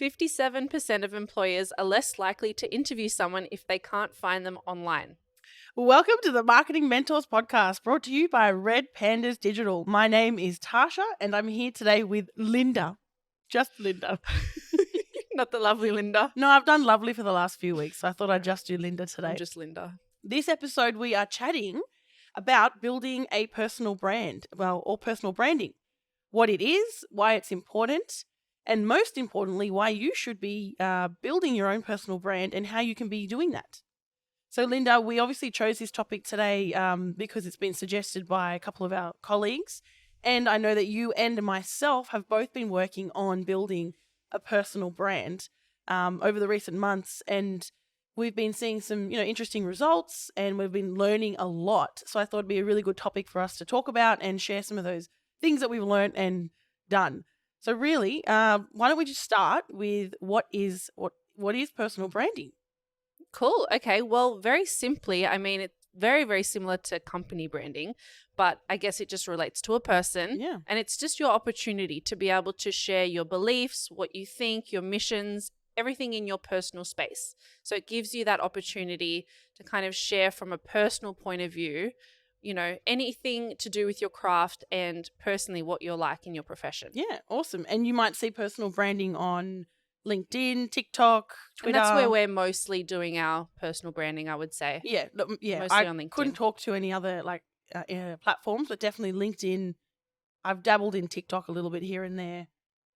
57% of employers are less likely to interview someone if they can't find them online. Welcome to the Marketing Mentors podcast, brought to you by Red Pandas Digital. My name is Tasha, and I'm here today with Linda. Just Linda. Not the lovely Linda. No, I've done lovely for the last few weeks, so I thought I'd just do Linda today. I'm just Linda. This episode, we are chatting about building a personal brand, or personal branding. What it is, why it's important, and most importantly, why you should be building your own personal brand and how you can be doing that. So, Linda, we obviously chose this topic today because it's been suggested by a couple of our colleagues. And I know that you and myself have both been working on building a personal brand over the recent months. And we've been seeing some, interesting results, and we've been learning a lot. So I thought it'd be a really good topic for us to talk about and share some of those things that we've learned and done. So really, why don't we just start with what is personal branding? Cool. Okay. Well, very simply, I mean, it's very, very similar to company branding, but I guess it just relates to a person. Yeah. And it's just your opportunity to be able to share your beliefs, what you think, your missions, everything in your personal space. So it gives you that opportunity to kind of share from a personal point of view, anything to do with your craft and personally what you're like in your profession. Yeah. Awesome. And you might see personal branding on LinkedIn, TikTok, Twitter. And that's where we're mostly doing our personal branding, I would say. Yeah. Mostly on LinkedIn. Couldn't talk to any other platforms, but definitely LinkedIn. I've dabbled in TikTok a little bit here and there.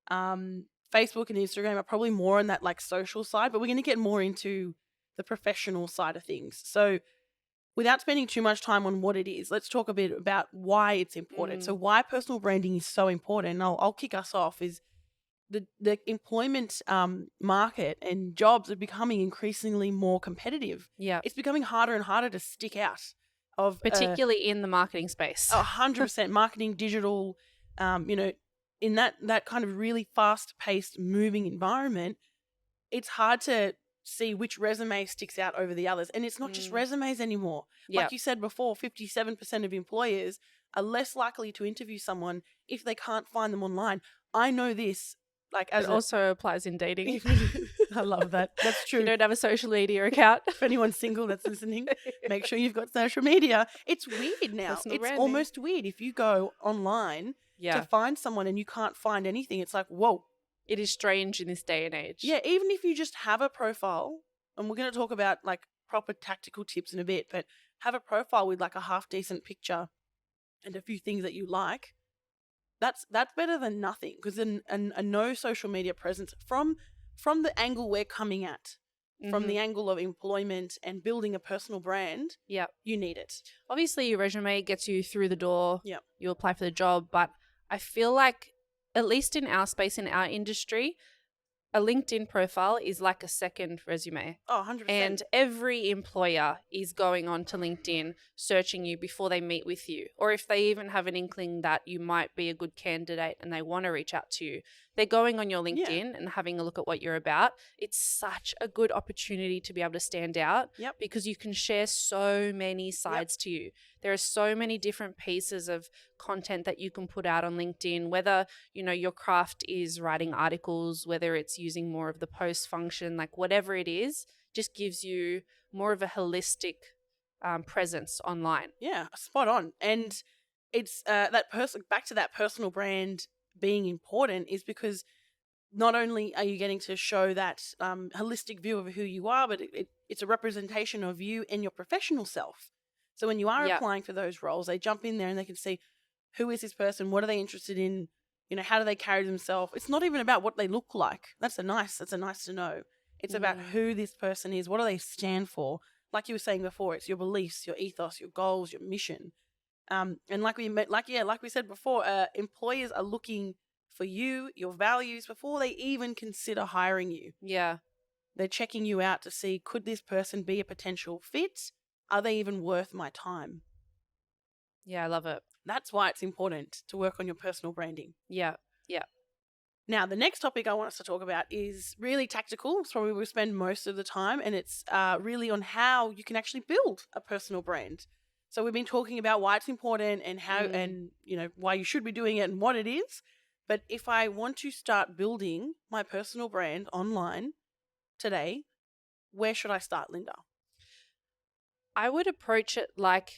Facebook and Instagram are probably more on that social side, but we're going to get more into the professional side of things. So without spending too much time on what it is, let's talk a bit about why it's important. So why personal branding is so important, and I'll kick us off, is the employment market and jobs are becoming increasingly more competitive. Yeah. It's becoming harder and harder to stick out. Particularly in the marketing space. 100% marketing, digital, in that kind of really fast-paced, moving environment, it's hard to see which resume sticks out over the others. And it's not just resumes anymore. Like you said before, 57% of employers are less likely to interview someone if they can't find them online. I know this. It also applies in dating. I love that. That's true. You don't have a social media account. If anyone's single that's listening, make sure you've got social media. It's weird now. Personal it's branding. Almost weird. If you go online to find someone and you can't find anything, it's like, whoa. It is strange in this day and age. Yeah, even if you just have a profile, and we're going to talk about proper tactical tips in a bit, but have a profile with a half decent picture and a few things that you like. That's better than nothing, because a no social media presence from the angle we're coming at, from the angle of employment and building a personal brand, you need it. Obviously, your resume gets you through the door. Yeah. You apply for the job, but I feel like, at least in our space, in our industry, a LinkedIn profile is like a second resume. Oh, 100%. And every employer is going on to LinkedIn, searching you before they meet with you. Or if they even have an inkling that you might be a good candidate and they want to reach out to you, they're going on your LinkedIn and having a look at what you're about. It's such a good opportunity to be able to stand out because you can share so many sides to you. There are so many different pieces of content that you can put out on LinkedIn, whether, your craft is writing articles, whether it's using more of the post function, whatever it is, just gives you more of a holistic presence online. Yeah, spot on. And it's back to that personal brand being important is because not only are you getting to show that holistic view of who you are, but it's a representation of you and your professional self. So when you are applying for those roles, they jump in there and they can see, who is this person? What are they interested in? How do they carry themselves? It's not even about what they look like. That's a nice to know. It's about who this person is. What do they stand for? Like you were saying before, it's your beliefs, your ethos, your goals, your mission. And like we said before, employers are looking for you, your values, before they even consider hiring you. Yeah. They're checking you out to see, could this person be a potential fit? Are they even worth my time? Yeah, I love it. That's why it's important to work on your personal branding. Yeah. Now, the next topic I want us to talk about is really tactical. It's probably where we spend most of the time, and it's really on how you can actually build a personal brand. So we've been talking about why it's important and how and why you should be doing it and what it is. But if I want to start building my personal brand online today, where should I start, Linda? I would approach it like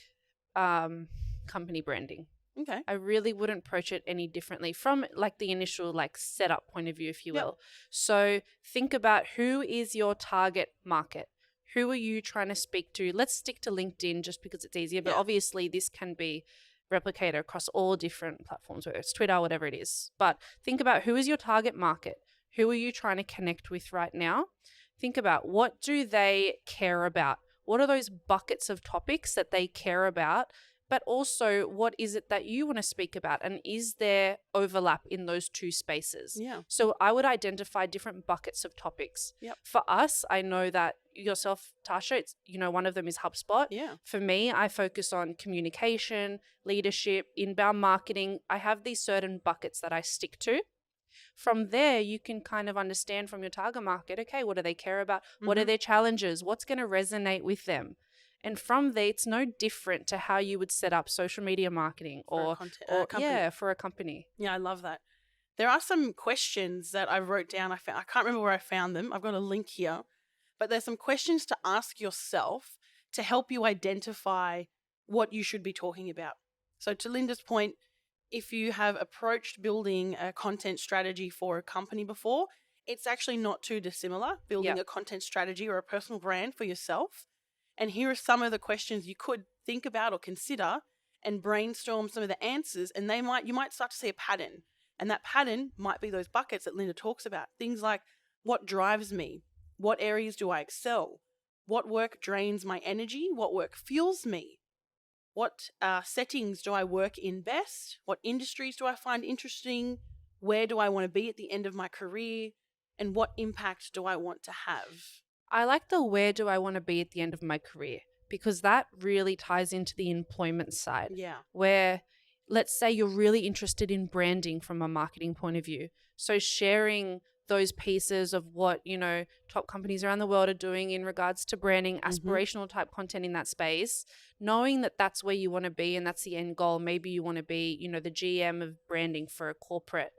company branding. Okay. I really wouldn't approach it any differently from like the initial like setup point of view, if you Yep. will. So think about who is your target market. Who are you trying to speak to? Let's stick to LinkedIn just because it's easier, but Yeah. obviously this can be replicated across all different platforms, whether it's Twitter, whatever it is. But think about who is your target market? Who are you trying to connect with right now? Think about what do they care about? What are those buckets of topics that they care about? But also, what is it that you want to speak about? And is there overlap in those two spaces? Yeah. So I would identify different buckets of topics. Yep. For us, I know that yourself, Tasha, it's, one of them is HubSpot. Yeah. For me, I focus on communication, leadership, inbound marketing. I have these certain buckets that I stick to. From there, you can kind of understand from your target market, okay, what do they care about? What are their challenges? What's going to resonate with them? And from there, it's no different to how you would set up social media marketing or for a company. Yeah, I love that. There are some questions that I wrote down. I can't remember where I found them. I've got a link here. But there's some questions to ask yourself to help you identify what you should be talking about. So to Linda's point, if you have approached building a content strategy for a company before, it's actually not too dissimilar, building a content strategy or a personal brand for yourself. And here are some of the questions you could think about or consider and brainstorm some of the answers. And you might start to see a pattern. And that pattern might be those buckets that Linda talks about. Things like, what drives me? What areas do I excel? What work drains my energy? What work fuels me? What settings do I work in best? What industries do I find interesting? Where do I want to be at the end of my career? And what impact do I want to have? I like the where do I want to be at the end of my career, because that really ties into the employment side. Yeah. Where, let's say you're really interested in branding from a marketing point of view. So sharing those pieces of what, top companies around the world are doing in regards to branding, aspirational type content in that space, knowing that that's where you want to be and that's the end goal. Maybe you want to be, the GM of branding for a corporate.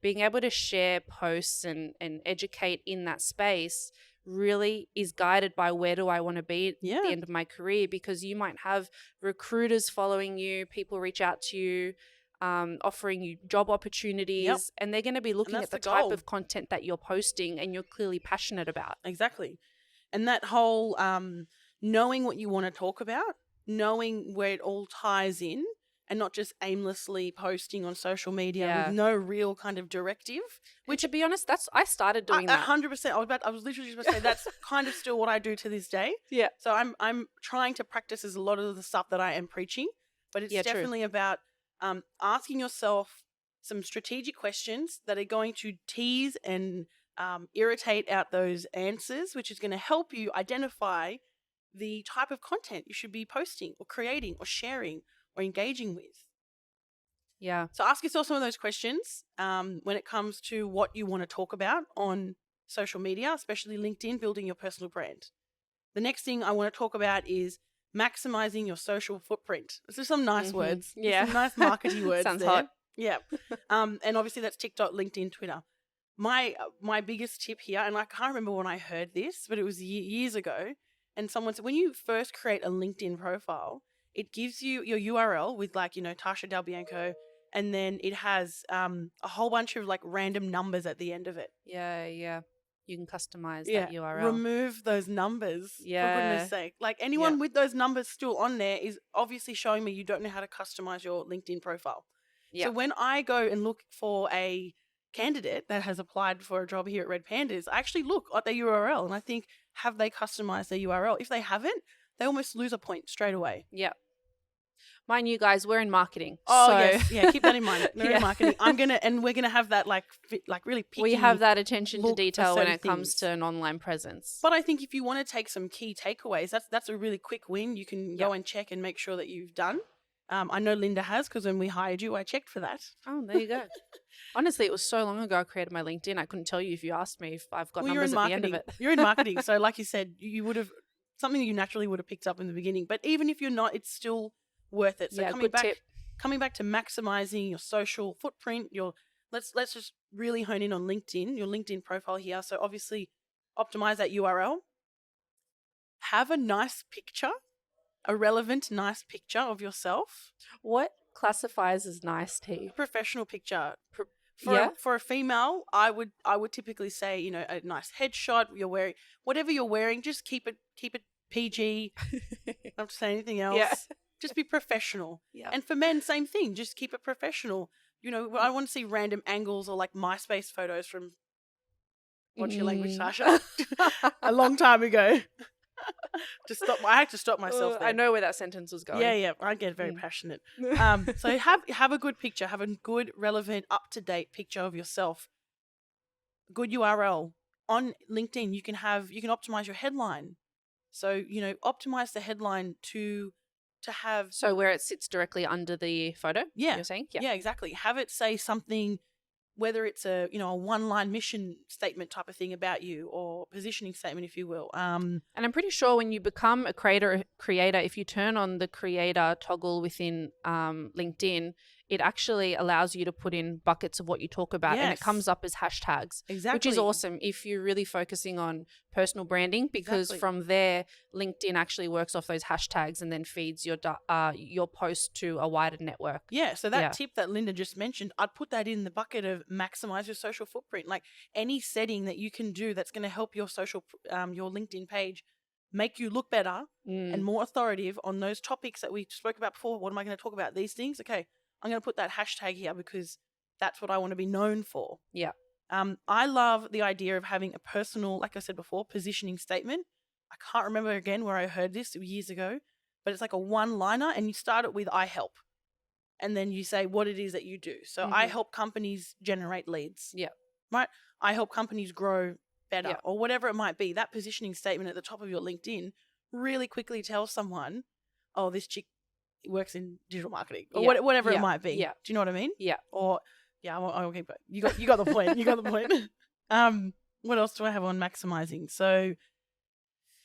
Being able to share posts and educate in that space really is guided by where do I want to be at the end of my career, because you might have recruiters following you, people reach out to you, offering you job opportunities, and they're going to be looking at the type of content that you're posting and you're clearly passionate about. Exactly. And that whole knowing what you want to talk about, knowing where it all ties in, and not just aimlessly posting on social media with no real kind of directive. Which, to be honest, I started doing that. 100%. I was literally just going to say that's kind of still what I do to this day. Yeah. So I'm trying to practice a lot of the stuff that I am preaching, but it's definitely about asking yourself some strategic questions that are going to tease and irritate out those answers, which is going to help you identify the type of content you should be posting or creating or sharing or engaging with. Yeah. So ask yourself some of those questions when it comes to what you want to talk about on social media, especially LinkedIn, building your personal brand. The next thing I want to talk about is maximizing your social footprint. This is some nice words. Yeah. Some nice marketing words. Sounds there. hot. Yeah. And obviously that's TikTok, LinkedIn, Twitter. My biggest tip here, and I can't remember when I heard this, but it was years ago, and someone said when you first create a LinkedIn profile, it gives you your URL with Tasha Del Bianco, and then it has a whole bunch of random numbers at the end of it. Yeah. You can customize that URL. Remove those numbers, for goodness sake. Anyone with those numbers still on there is obviously showing me you don't know how to customize your LinkedIn profile. So when I go and look for a candidate that has applied for a job here at Red Pandas, I actually look at their URL and I think, have they customized their URL? If they haven't, they almost lose a point straight away. Yeah. Mind you guys, we're in marketing. Oh, so. yes. Yeah, keep that in mind. We're in marketing. We're going to have that really picky. We have that attention to detail when it comes to an online presence. But I think if you want to take some key takeaways, that's a really quick win. You can go and check and make sure that you've done. I know Linda has, because when we hired you, I checked for that. Oh, there you go. Honestly, it was so long ago I created my LinkedIn. I couldn't tell you if you asked me if I've got numbers at the end of it. You're in marketing. So like you said, you would have something you naturally would have picked up in the beginning. But even if you're not, it's still worth it. So coming back to maximizing your social footprint, your let's just really hone in on LinkedIn, your LinkedIn profile here. So obviously optimize that URL. Have a nice picture, a relevant, nice picture of yourself. What classifies as nice tea? A professional picture. Yeah. For a female, I would typically say, you know, a nice headshot. You're wearing whatever you're wearing, just keep it PG. Not to say anything else. Yeah. Just be professional. Yeah. And for men, same thing. Just keep it professional. You know, I want to see random angles or like MySpace photos from what's your language, Tasha? A long time ago. I had to stop myself there. I know where that sentence was going. Yeah, I get very passionate. So have a good picture, have a good, relevant, up-to-date picture of yourself. Good URL. On LinkedIn, you can optimize your headline. So, you know, optimize the headline to have... So where it sits directly under the photo, Yeah. you're saying? Yeah, exactly. Have it say something, whether it's a one-line mission statement type of thing about you, or positioning statement, if you will. And I'm pretty sure when you become a creator, if you turn on the creator toggle within LinkedIn, it actually allows you to put in buckets of what you talk about, and it comes up as hashtags. Exactly. Which is awesome if you're really focusing on personal branding, because from there, LinkedIn actually works off those hashtags and then feeds your post to a wider network. Yeah, so that tip that Linda just mentioned, I'd put that in the bucket of maximize your social footprint. Like any setting that you can do that's going to help your your LinkedIn page make you look better and more authoritative on those topics that we spoke about before. What am I going to talk about? These things? Okay, I'm going to put that hashtag here because that's what I want to be known for. Yeah. I love the idea of having a personal, like I said before, positioning statement. I can't remember again where I heard this years ago, but it's like a one-liner, and you start it with I help. And then you say what it is that you do. So I help companies generate leads. Yeah. Right? I help companies grow better, or whatever it might be. That positioning statement at the top of your LinkedIn really quickly tells someone, oh, this chick works in digital marketing, or whatever it might be. Yeah. Do you know what I mean? Yeah. Or I'll keep it. You got the point. You got the point. What else do I have on maximizing? So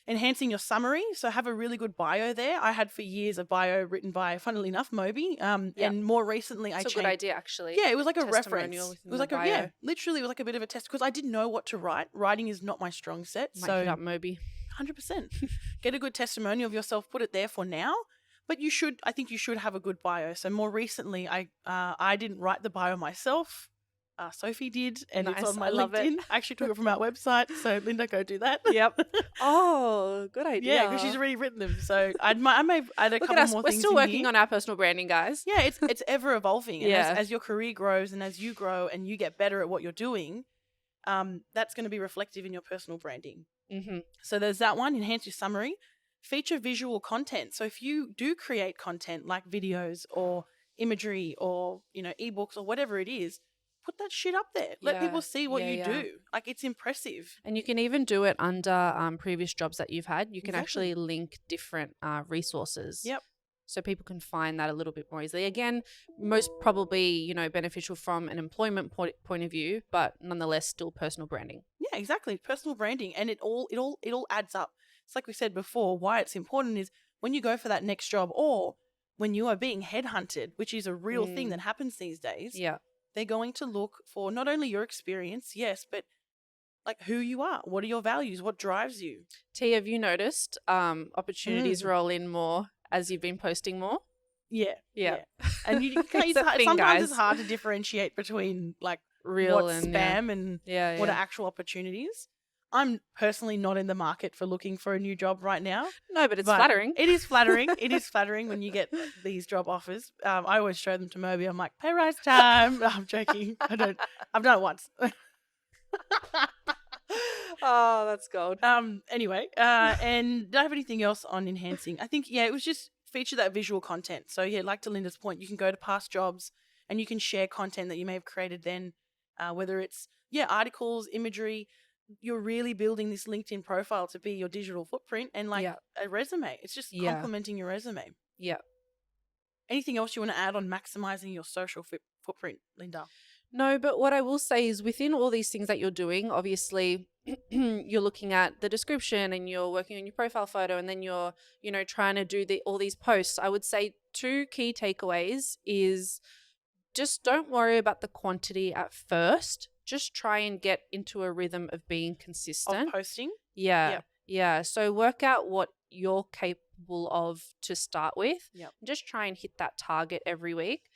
enhancing your summary. So have a really good bio there. I had for years a bio written by, funnily enough, Moby. And more recently I changed. It's a good idea, actually. Yeah, it was like a reference. It It was like literally it was like a bit of a test, because I didn't know what to write. Writing is not my strong set. Might hit up Moby. 100%. Get a good testimonial of yourself, put it there for now. But I think you should have a good bio. So more recently, I didn't write the bio myself. Sophie did, and Nice. it's on my I love LinkedIn. it. I actually took it from our website. So Linda, go do that. Yep. Oh, good idea. Yeah, because she's already written them. So I may add a Look couple at us. more We're things. still in working here. on our personal branding, guys. Yeah, it's ever evolving. And Yeah. as your career grows and as you grow and you get better at what you're doing, that's going to be reflective in your personal branding. Mm-hmm. So there's that one. Enhance your summary. Feature visual content. So if you do create content like videos or imagery or ebooks or whatever it is, put that shit up there. Let people see what you do. Like, it's impressive. And you can even do it under previous jobs that you've had. You can actually link different resources. Yep. So people can find that a little bit more easily. Again, most probably, beneficial from an employment point of view, but nonetheless still personal branding. Yeah, exactly. Personal branding, and it all adds up. It's like we said before, why it's important is when you go for that next job, or when you are being headhunted, which is a real thing that happens these days. Yeah. They're going to look for not only your experience, yes, but like who you are. What are your values? What drives you? T, have you noticed opportunities roll in more as you've been posting more? Yeah. Yeah. And you can't, sometimes it's hard to differentiate between like real what's and spam and what are yeah. actual opportunities. I'm personally not in the market for looking for a new job right now. No, but it's flattering. It is flattering. It is flattering when you get these job offers. I always show them to Moby. I'm like, pay rise time. No, I'm joking. I've done it once. Oh, that's gold. Anyway, and do I have anything else on enhancing? I think, it was just feature that visual content. So like to Linda's point, you can go to past jobs and you can share content that you may have created then, whether it's, articles, imagery. You're really building this LinkedIn profile to be your digital footprint and a resume. It's just complementing your resume. Yeah. Anything else you want to add on maximizing your social footprint, Linda? No, but what I will say is within all these things that you're doing, obviously you're looking at the description and you're working on your profile photo, and then you're, trying to do all these posts. I would say 2 key takeaways is just don't worry about the quantity at first. Just try and get into a rhythm of being consistent. Of posting? Yeah. Yep. Yeah. So work out what you're capable of to start with. Yep. Just try and hit that target every week.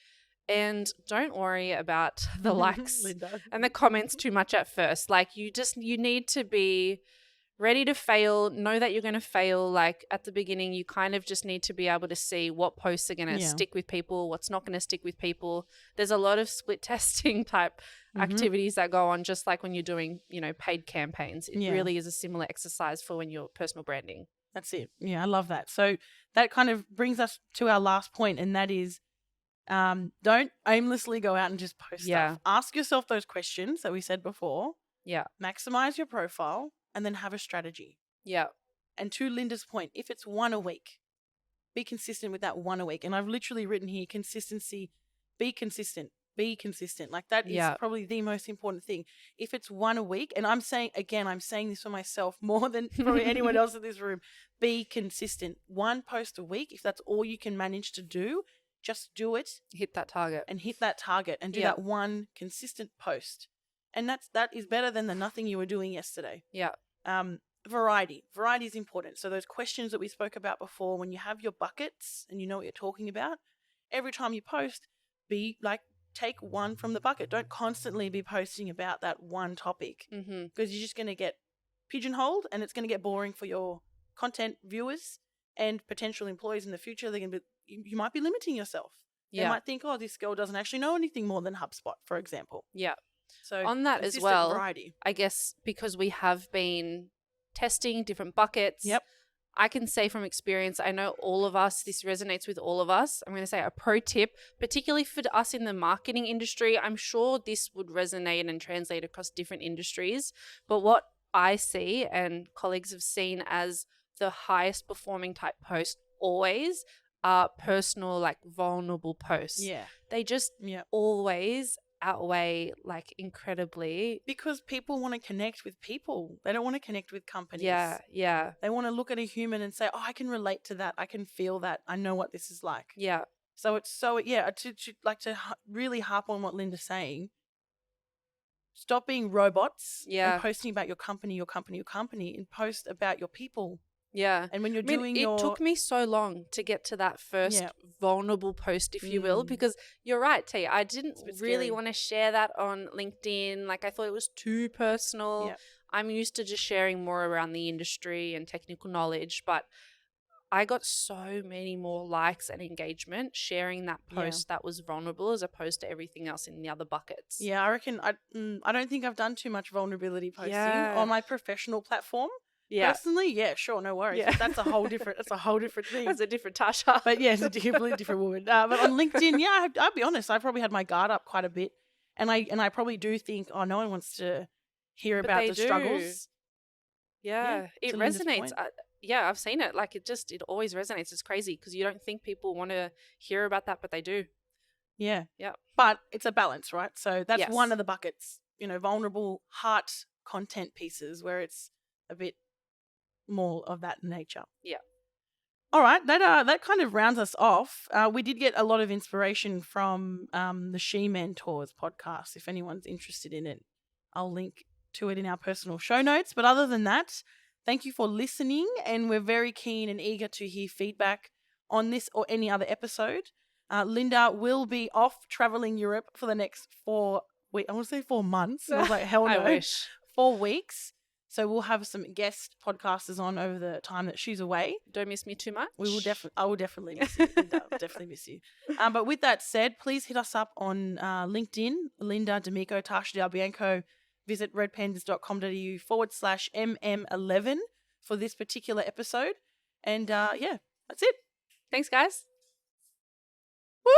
And don't worry about the likes Linda. and the comments too much at first. Like you need to be ready to fail, know that you're going to fail. Like at the beginning, you kind of just need to be able to see what posts are going to stick with people, what's not going to stick with people. There's a lot of split testing type activities that go on, just like when you're doing, paid campaigns. It really is a similar exercise for when you're personal branding. That's it. Yeah, I love that. So that kind of brings us to our last point, and that is don't aimlessly go out and just post stuff. Ask yourself those questions that we said before. Yeah. Maximize your profile and then have a strategy. Yeah. And to Linda's point, if it's one a week, be consistent with that one a week. And I've literally written here consistency, be consistent. Be consistent. Like that is probably the most important thing. If it's one a week, and I'm saying this for myself more than probably anyone else in this room, be consistent. One post a week, if that's all you can manage to do, just do it. Hit that target. And do that one consistent post. And that is better than the nothing you were doing yesterday. Yeah. Variety is important. So those questions that we spoke about before, when you have your buckets and you know what you're talking about, every time you post, take one from the bucket. Don't constantly be posting about that one topic, because you're just going to get pigeonholed and it's going to get boring for your content viewers and potential employees in the future. You might be limiting yourself. They might think, oh, this girl doesn't actually know anything more than HubSpot, for example. Yeah. So on that as well, variety. I guess because we have been testing different buckets. Yep. I can say from experience, I know all of us, this resonates with all of us. I'm going to say a pro tip, particularly for us in the marketing industry. I'm sure this would resonate and translate across different industries. But what I see and colleagues have seen as the highest performing type post always are personal, like vulnerable posts. Yeah. They just always outweigh incredibly, because people want to connect with people. They don't want to connect with companies. Yeah. They want to look at a human and say, oh, I can relate to that. I can feel that. I know what this is like. Yeah. So it's to really harp on what Linda's saying. Stop being robots and posting about your company, and post about your people. Yeah. And when you're it took me so long to get to that first vulnerable post, if you will, because you're right, T. I didn't really want to share that on LinkedIn. I thought it was too personal. Yeah. I'm used to just sharing more around the industry and technical knowledge, but I got so many more likes and engagement sharing that post that was vulnerable as opposed to everything else in the other buckets. Yeah, I reckon I don't think I've done too much vulnerability posting on my professional platform. Yeah. Personally, sure, no worries. Yeah. That's a whole different thing. That's a different Tasha. But it's a completely different woman. But on LinkedIn, I'll be honest, I probably had my guard up quite a bit. And I probably do think, oh, no one wants to hear about the struggles. Yeah. It resonates. I've seen it. It always resonates. It's crazy because you don't think people want to hear about that, but they do. Yeah. Yeah. But it's a balance, right? So that's one of the buckets, vulnerable heart content pieces where it's a bit more of that nature. Yeah. All right, that kind of rounds us off. We did get a lot of inspiration from the She Mentors podcast. If anyone's interested in it, I'll link to it in our personal show notes. But other than that, thank you for listening, and we're very keen and eager to hear feedback on this or any other episode. Linda will be off traveling Europe for the next 4 weeks. I want to say 4 months. I was like, hell no. I wish. 4 weeks. So we'll have some guest podcasters on over the time that she's away. Don't miss me too much. I will definitely miss you. Linda. I'll definitely miss you. But with that said, please hit us up on LinkedIn, Linda D'Amico, Tasha Del Bianco. Visit redpandas.com.au/MM11 for this particular episode. And that's it. Thanks, guys. Woo!